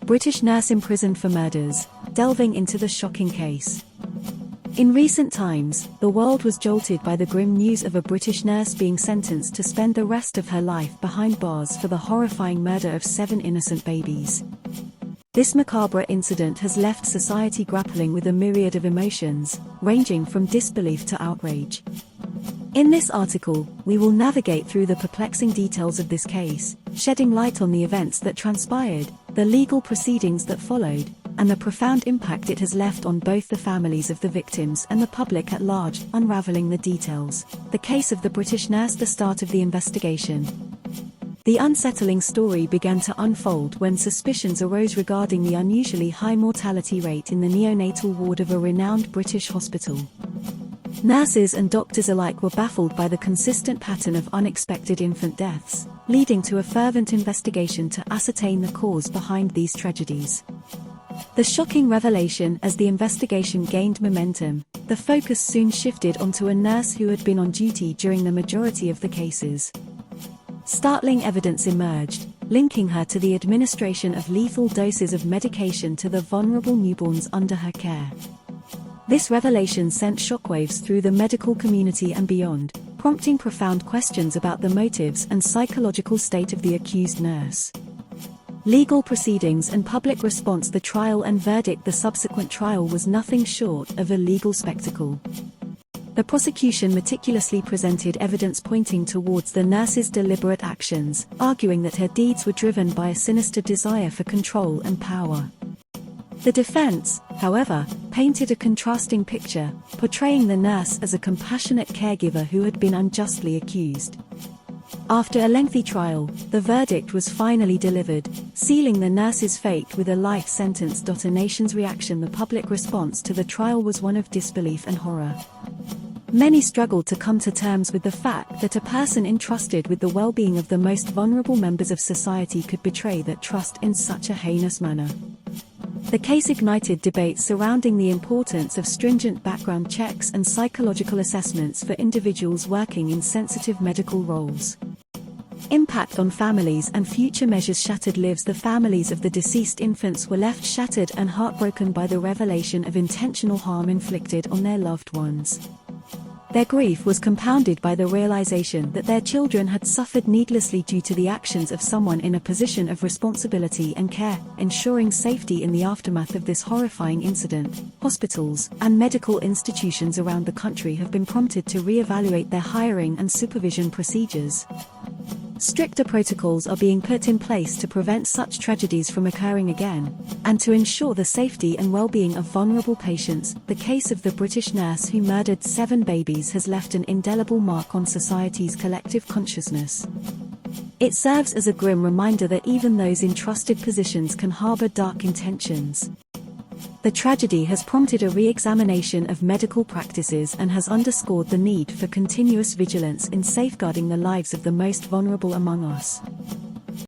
British nurse imprisoned for murders, delving into the shocking case. In recent times, the world was jolted by the grim news of a British nurse being sentenced to spend the rest of her life behind bars for the horrifying murder of 7 innocent babies. This macabre incident has left society grappling with a myriad of emotions, ranging from disbelief to outrage. In this article, we will navigate through the perplexing details of this case, shedding light on the events that transpired, the legal proceedings that followed, and the profound impact it has left on both the families of the victims and the public at large. Unraveling the details. The case of the British nurse, the start of the investigation. The unsettling story began to unfold when suspicions arose regarding the unusually high mortality rate in the neonatal ward of a renowned British hospital. Nurses and doctors alike were baffled by the consistent pattern of unexpected infant deaths, leading to a fervent investigation to ascertain the cause behind these tragedies. The shocking revelation. As the investigation gained momentum, the focus soon shifted onto a nurse who had been on duty during the majority of the cases. Startling evidence emerged, linking her to the administration of lethal doses of medication to the vulnerable newborns under her care. This revelation sent shockwaves through the medical community and beyond, prompting profound questions about the motives and psychological state of the accused nurse. Legal proceedings and public response. The trial and verdict. The subsequent trial was nothing short of a legal spectacle. The prosecution meticulously presented evidence pointing towards the nurse's deliberate actions, arguing that her deeds were driven by a sinister desire for control and power. The defense, however, painted a contrasting picture, portraying the nurse as a compassionate caregiver who had been unjustly accused. After a lengthy trial, the verdict was finally delivered, sealing the nurse's fate with a life sentence. A nation's reaction. The public response to the trial was one of disbelief and horror. Many struggled to come to terms with the fact that a person entrusted with the well-being of the most vulnerable members of society could betray that trust in such a heinous manner. The case ignited debates surrounding the importance of stringent background checks and psychological assessments for individuals working in sensitive medical roles. Impact on families and future measures. Shattered lives. The families of the deceased infants were left shattered and heartbroken by the revelation of intentional harm inflicted on their loved ones. Their grief was compounded by the realization that their children had suffered needlessly due to the actions of someone in a position of responsibility and care. Ensuring safety. In the aftermath of this horrifying incident, hospitals and medical institutions around the country have been prompted to re-evaluate their hiring and supervision procedures. Stricter protocols are being put in place to prevent such tragedies from occurring again, and to ensure the safety and well-being of vulnerable patients. The case of the British nurse who murdered 7 babies has left an indelible mark on society's collective consciousness. It serves as a grim reminder that even those in trusted positions can harbor dark intentions. The tragedy has prompted a re-examination of medical practices and has underscored the need for continuous vigilance in safeguarding the lives of the most vulnerable among us.